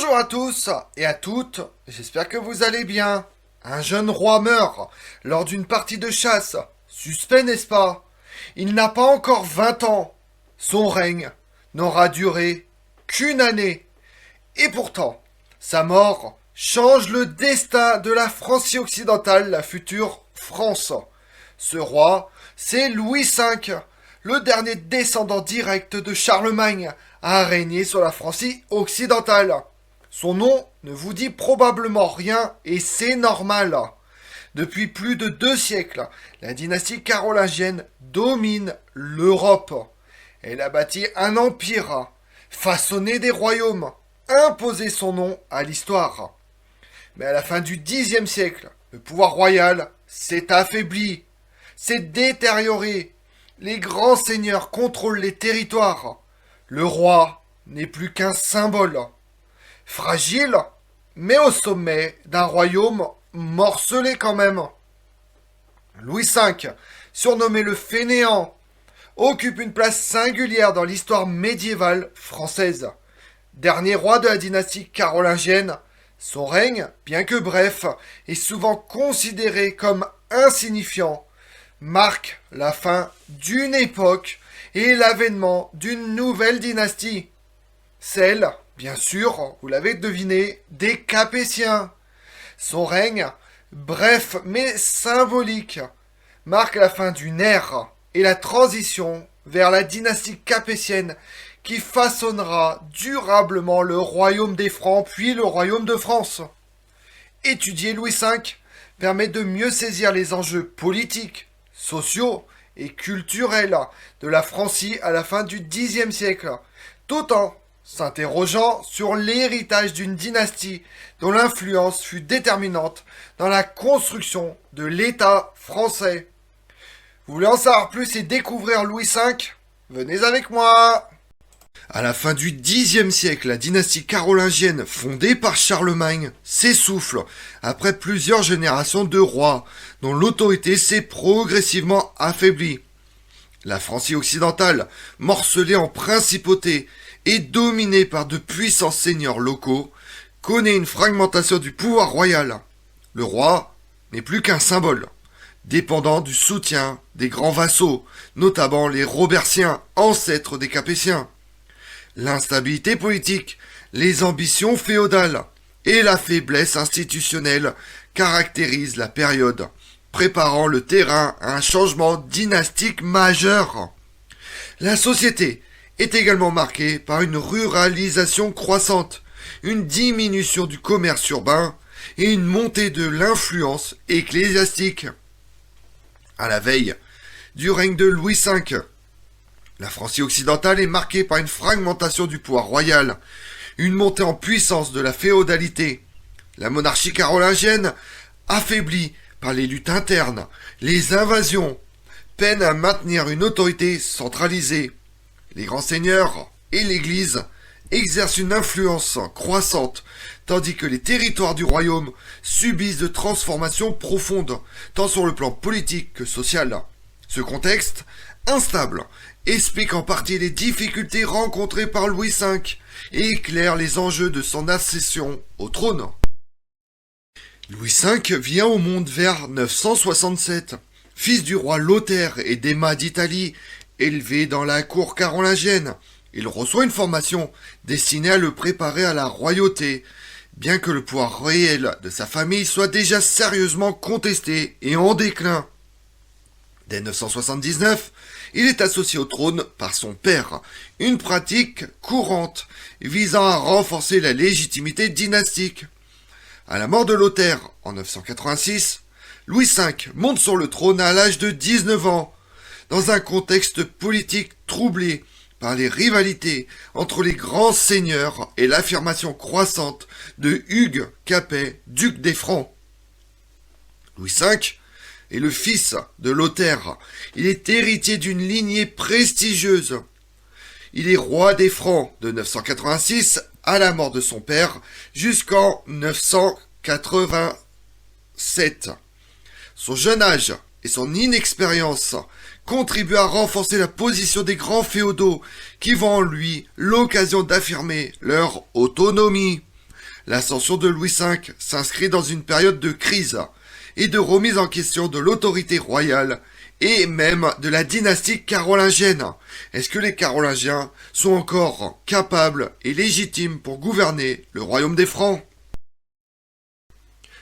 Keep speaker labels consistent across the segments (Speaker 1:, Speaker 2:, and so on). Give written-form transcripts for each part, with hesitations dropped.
Speaker 1: Bonjour à tous et à toutes, j'espère que vous allez bien. Un jeune roi meurt lors d'une partie de chasse. Suspect, n'est-ce pas? Il n'a pas encore 20 ans. Son règne n'aura duré qu'une année. Et pourtant, sa mort change le destin de la Francie occidentale, la future France. Ce roi, c'est Louis V, le dernier descendant direct de Charlemagne à régner sur la Francie occidentale. Son nom ne vous dit probablement rien et c'est normal. Depuis plus de 2 siècles, la dynastie carolingienne domine l'Europe. Elle a bâti un empire, façonné des royaumes, imposé son nom à l'histoire. Mais à la fin du Xe siècle, le pouvoir royal s'est affaibli, s'est détérioré. Les grands seigneurs contrôlent les territoires. Le roi n'est plus qu'un symbole. Fragile, mais au sommet d'un royaume morcelé quand même. Louis V, surnommé le Fainéant, occupe une place singulière dans l'histoire médiévale française. Dernier roi de la dynastie carolingienne, son règne, bien que bref, est souvent considéré comme insignifiant, marque la fin d'une époque et l'avènement d'une nouvelle dynastie. Celle, bien sûr, vous l'avez deviné, des Capétiens. Son règne, bref mais symbolique, marque la fin d'une ère et la transition vers la dynastie capétienne qui façonnera durablement le royaume des Francs puis le royaume de France. Étudier Louis V permet de mieux saisir les enjeux politiques, sociaux et culturels de la Francie à la fin du Xe siècle, tout en s'interrogeant sur l'héritage d'une dynastie dont l'influence fut déterminante dans la construction de l'État français. Vous voulez en savoir plus et découvrir Louis V? Venez avec moi! À la fin du Xe siècle, la dynastie carolingienne fondée par Charlemagne s'essouffle après plusieurs générations de rois dont l'autorité s'est progressivement affaiblie. La Francie occidentale, morcelée en principautés et dominée par de puissants seigneurs locaux, connaît une fragmentation du pouvoir royal. Le roi n'est plus qu'un symbole, dépendant du soutien des grands vassaux, notamment les Robertiens, ancêtres des Capétiens. L'instabilité politique, les ambitions féodales et la faiblesse institutionnelle caractérisent la période, préparant le terrain à un changement dynastique majeur. La société est également marquée par une ruralisation croissante, une diminution du commerce urbain et une montée de l'influence ecclésiastique. À la veille du règne de Louis V, la Francie occidentale est marquée par une fragmentation du pouvoir royal, une montée en puissance de la féodalité. La monarchie carolingienne, affaiblie par les luttes internes, les invasions, peine à maintenir une autorité centralisée. Les grands seigneurs et l'Église exercent une influence croissante, tandis que les territoires du royaume subissent de transformations profondes, tant sur le plan politique que social. Ce contexte, instable, explique en partie les difficultés rencontrées par Louis V et éclaire les enjeux de son accession au trône. Louis V vient au monde vers 967, fils du roi Lothaire et d'Emma d'Italie, élevé dans la cour carolingienne. Il reçoit une formation destinée à le préparer à la royauté, bien que le pouvoir réel de sa famille soit déjà sérieusement contesté et en déclin. Dès 979, il est associé au trône par son père, une pratique courante visant à renforcer la légitimité dynastique. À la mort de Lothaire en 986, Louis V monte sur le trône à l'âge de 19 ans, dans un contexte politique troublé par les rivalités entre les grands seigneurs et l'affirmation croissante de Hugues Capet, duc des Francs. Louis V est le fils de Lothaire. Il est héritier d'une lignée prestigieuse. Il est roi des Francs de 986 à la mort de son père jusqu'en 987. Son jeune âge et son inexpérience contribuent à renforcer la position des grands féodaux qui voient en lui l'occasion d'affirmer leur autonomie. L'ascension de Louis V s'inscrit dans une période de crise et de remise en question de l'autorité royale et même de la dynastie carolingienne. Est-ce que les Carolingiens sont encore capables et légitimes pour gouverner le royaume des Francs?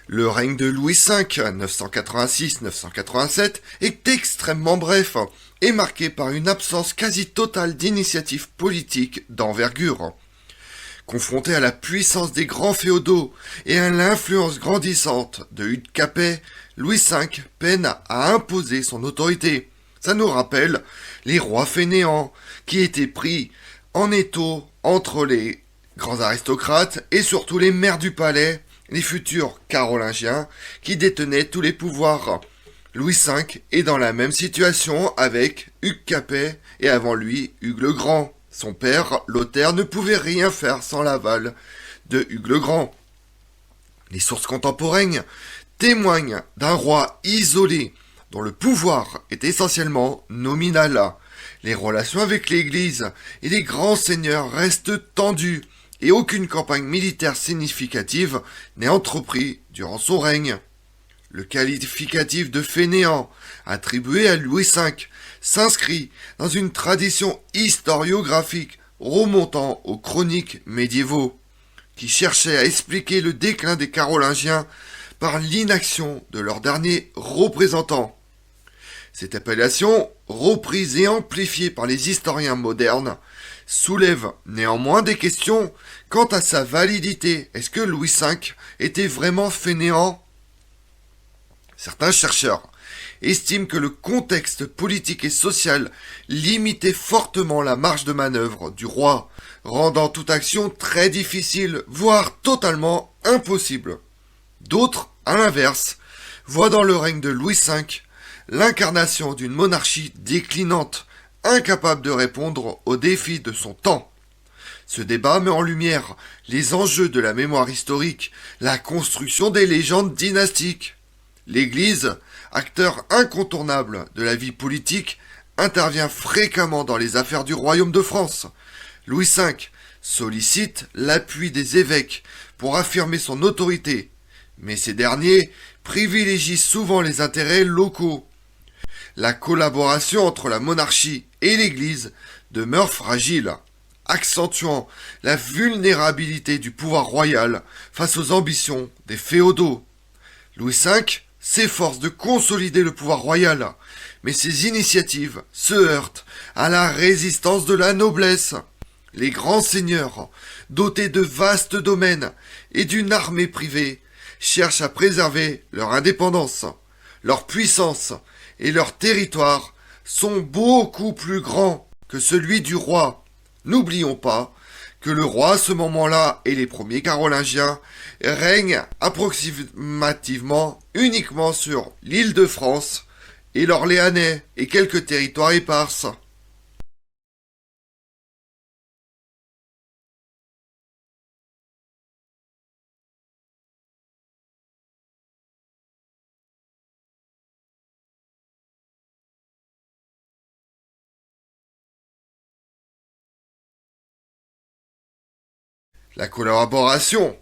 Speaker 1: Le règne de Louis V, 986-987, est extrêmement bref et marqué par une absence quasi totale d'initiatives politiques d'envergure. Confronté à la puissance des grands féodaux et à l'influence grandissante de Hugues Capet, Louis V peine à imposer son autorité. Ça nous rappelle les rois fainéants qui étaient pris en étau entre les grands aristocrates et surtout les maires du palais, les futurs carolingiens qui détenaient tous les pouvoirs. Louis V est dans la même situation avec Hugues Capet et avant lui Hugues le Grand. Son père, Lothaire, ne pouvait rien faire sans l'aval de Hugues le Grand. Les sources contemporaines témoignent d'un roi isolé, dont le pouvoir est essentiellement nominal. Les relations avec l'Église et les grands seigneurs restent tendues, et aucune campagne militaire significative n'est entreprise durant son règne. Le qualificatif de fainéant attribué à Louis V s'inscrit dans une tradition historiographique remontant aux chroniques médiévaux, qui cherchaient à expliquer le déclin des Carolingiens par l'inaction de leurs derniers représentants. Cette appellation, reprise et amplifiée par les historiens modernes, soulève néanmoins des questions quant à sa validité. Est-ce que Louis V était vraiment fainéant? Certains chercheurs estiment que le contexte politique et social limitait fortement la marge de manœuvre du roi, rendant toute action très difficile, voire totalement impossible. D'autres, à l'inverse, voient dans le règne de Louis V l'incarnation d'une monarchie déclinante, incapable de répondre aux défis de son temps. Ce débat met en lumière les enjeux de la mémoire historique, la construction des légendes dynastiques. L'Église, acteur incontournable de la vie politique, intervient fréquemment dans les affaires du royaume de France. Louis V sollicite l'appui des évêques pour affirmer son autorité, mais ces derniers privilégient souvent les intérêts locaux. La collaboration entre la monarchie et l'Église demeure fragile, accentuant la vulnérabilité du pouvoir royal face aux ambitions des féodaux. Louis V s'efforce de consolider le pouvoir royal, mais ses initiatives se heurtent à la résistance de la noblesse. Les grands seigneurs, dotés de vastes domaines et d'une armée privée, cherchent à préserver leur indépendance. Leur puissance et leur territoire sont beaucoup plus grands que celui du roi. N'oublions pas que le roi à ce moment-là et les premiers Carolingiens règnent approximativement uniquement sur l'île de France et l'Orléanais et quelques territoires éparses. La collaboration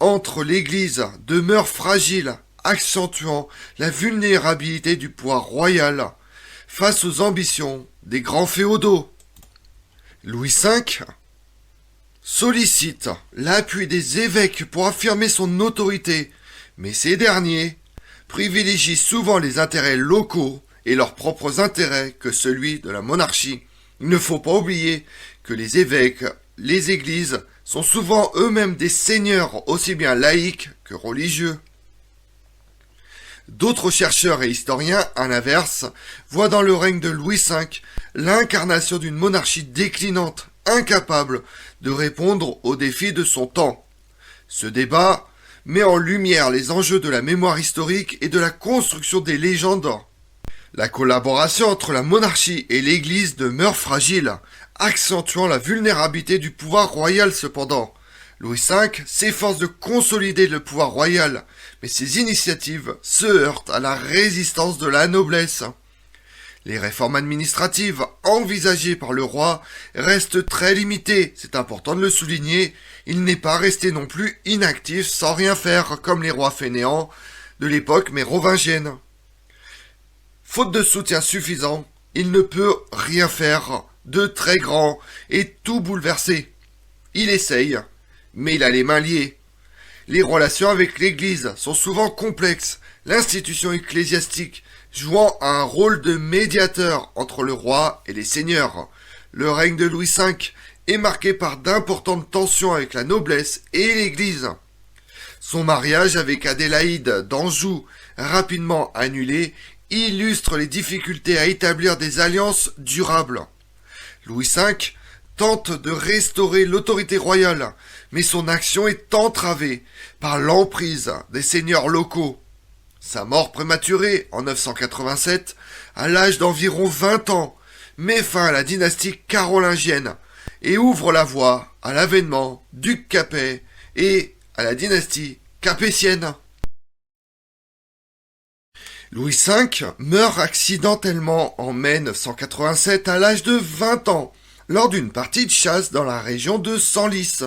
Speaker 1: entre l'Église demeure fragile, accentuant la vulnérabilité du pouvoir royal face aux ambitions des grands féodaux. Louis V sollicite l'appui des évêques pour affirmer son autorité, mais ces derniers privilégient souvent les intérêts locaux et leurs propres intérêts que celui de la monarchie. Il ne faut pas oublier que les évêques, les églises, sont souvent eux-mêmes des seigneurs aussi bien laïcs que religieux. D'autres chercheurs et historiens, à l'inverse, voient dans le règne de Louis V l'incarnation d'une monarchie déclinante, incapable de répondre aux défis de son temps. Ce débat met en lumière les enjeux de la mémoire historique et de la construction des légendes. La collaboration entre la monarchie et l'Église demeure fragile, accentuant la vulnérabilité du pouvoir royal cependant. Louis V s'efforce de consolider le pouvoir royal, mais ses initiatives se heurtent à la résistance de la noblesse. Les réformes administratives envisagées par le roi restent très limitées, c'est important de le souligner. Il n'est pas resté non plus inactif sans rien faire comme les rois fainéants de l'époque mérovingienne. Faute de soutien suffisant, il ne peut rien faire de très grand et tout bouleverser. Il essaye, mais il a les mains liées. Les relations avec l'Église sont souvent complexes, l'institution ecclésiastique jouant un rôle de médiateur entre le roi et les seigneurs. Le règne de Louis V est marqué par d'importantes tensions avec la noblesse et l'Église. Son mariage avec Adélaïde d'Anjou, rapidement annulé, illustre les difficultés à établir des alliances durables. Louis V tente de restaurer l'autorité royale, mais son action est entravée par l'emprise des seigneurs locaux. Sa mort prématurée en 987, à l'âge d'environ 20 ans, met fin à la dynastie carolingienne et ouvre la voie à l'avènement du Capet et à la dynastie capétienne. Louis V meurt accidentellement en mai 987 à l'âge de 20 ans, lors d'une partie de chasse dans la région de Senlis.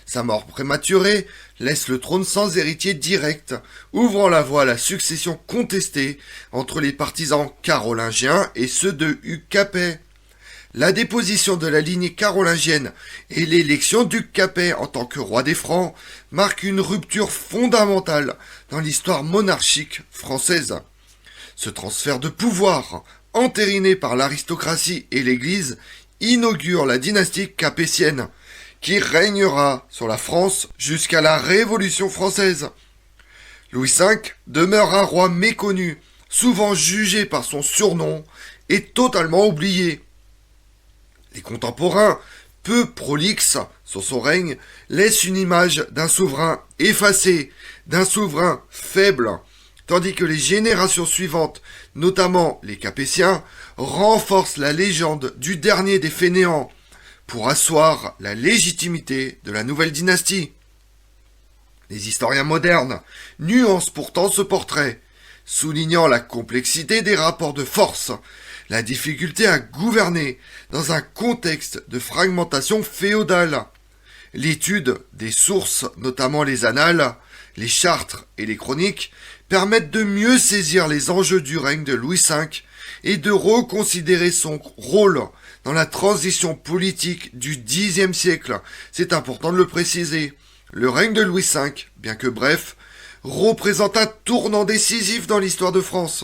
Speaker 1: Sa mort prématurée laisse le trône sans héritier direct, ouvrant la voie à la succession contestée entre les partisans carolingiens et ceux de Hugues Capet. La déposition de la lignée carolingienne et l'élection d'Hugues Capet en tant que roi des Francs marquent une rupture fondamentale dans l'histoire monarchique française. Ce transfert de pouvoir, entériné par l'aristocratie et l'Église, inaugure la dynastie capétienne, qui régnera sur la France jusqu'à la Révolution française. Louis V demeure un roi méconnu, souvent jugé par son surnom et totalement oublié. Les contemporains, peu prolixes sur son règne, laissent une image d'un souverain effacé, d'un souverain faible, tandis que les générations suivantes, notamment les Capétiens, renforcent la légende du dernier des fainéants, pour asseoir la légitimité de la nouvelle dynastie. Les historiens modernes nuancent pourtant ce portrait, soulignant la complexité des rapports de force, la difficulté à gouverner dans un contexte de fragmentation féodale. L'étude des sources, notamment les annales, les chartres et les chroniques, permettent de mieux saisir les enjeux du règne de Louis V et de reconsidérer son rôle dans la transition politique du Xe siècle. C'est important de le préciser. Le règne de Louis V, bien que bref, représente un tournant décisif dans l'histoire de France.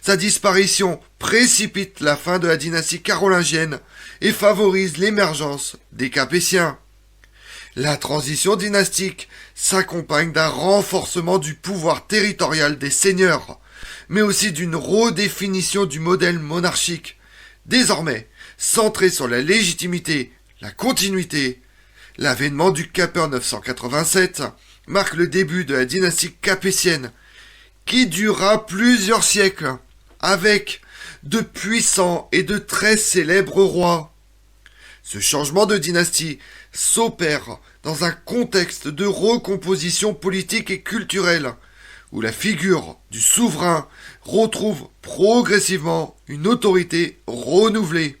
Speaker 1: Sa disparition précipite la fin de la dynastie carolingienne et favorise l'émergence des Capétiens. La transition dynastique s'accompagne d'un renforcement du pouvoir territorial des seigneurs, mais aussi d'une redéfinition du modèle monarchique, désormais centré sur la légitimité, la continuité. L'avènement du Capet en 987 marque le début de la dynastie capétienne, qui durera plusieurs siècles, avec de puissants et de très célèbres rois. Ce changement de dynastie s'opère dans un contexte de recomposition politique et culturelle, où la figure du souverain retrouve progressivement une autorité renouvelée.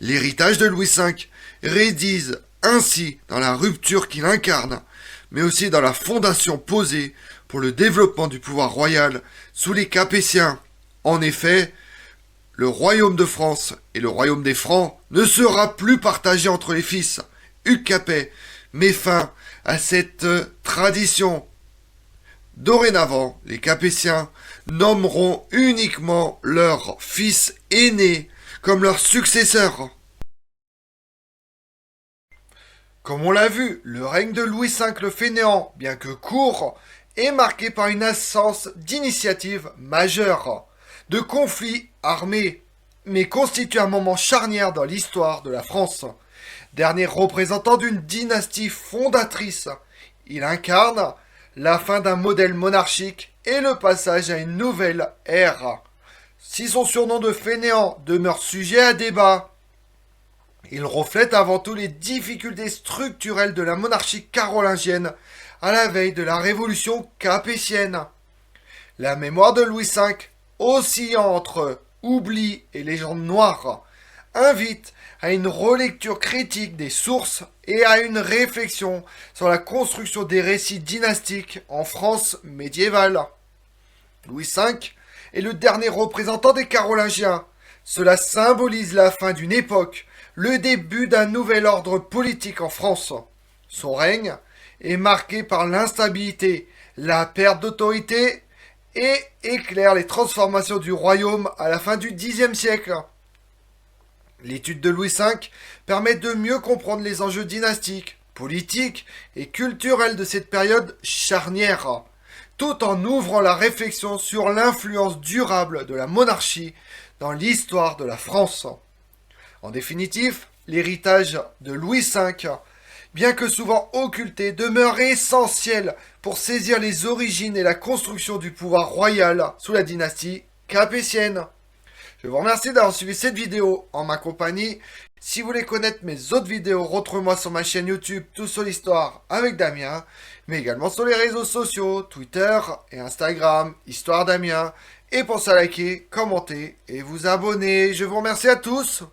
Speaker 1: L'héritage de Louis V réside ainsi dans la rupture qu'il incarne, mais aussi dans la fondation posée pour le développement du pouvoir royal sous les Capétiens. En effet, le royaume de France et le royaume des Francs ne sera plus partagé entre les fils. Hugues Capet met fin à cette tradition. Dorénavant, les Capétiens nommeront uniquement leurs fils aînés comme leurs successeurs. Comme on l'a vu, le règne de Louis V le Fainéant, bien que court, est marqué par une absence d'initiatives majeures, de conflits armés, mais constitue un moment charnière dans l'histoire de la France. Dernier représentant d'une dynastie fondatrice, il incarne la fin d'un modèle monarchique et le passage à une nouvelle ère. Si son surnom de Fainéant demeure sujet à débat, il reflète avant tout les difficultés structurelles de la monarchie carolingienne à la veille de la révolution capétienne. La mémoire de Louis V, oscillant entre oubli et légendes noires invite à une relecture critique des sources et à une réflexion sur la construction des récits dynastiques en France médiévale. Louis V est le dernier représentant des Carolingiens. Cela symbolise la fin d'une époque, le début d'un nouvel ordre politique en France. Son règne est marqué par l'instabilité, la perte d'autorité et éclaire les transformations du royaume à la fin du Xe siècle. L'étude de Louis V permet de mieux comprendre les enjeux dynastiques, politiques et culturels de cette période charnière, tout en ouvrant la réflexion sur l'influence durable de la monarchie dans l'histoire de la France. En définitive, l'héritage de Louis V, bien que souvent occulté, demeure essentiel pour saisir les origines et la construction du pouvoir royal sous la dynastie capétienne. Je vous remercie d'avoir suivi cette vidéo en ma compagnie. Si vous voulez connaître mes autres vidéos, retrouvez-moi sur ma chaîne YouTube Tout sur l'Histoire avec Damien, mais également sur les réseaux sociaux, Twitter et Instagram, Histoire Damien. Et pensez à liker, commenter et vous abonner. Je vous remercie à tous.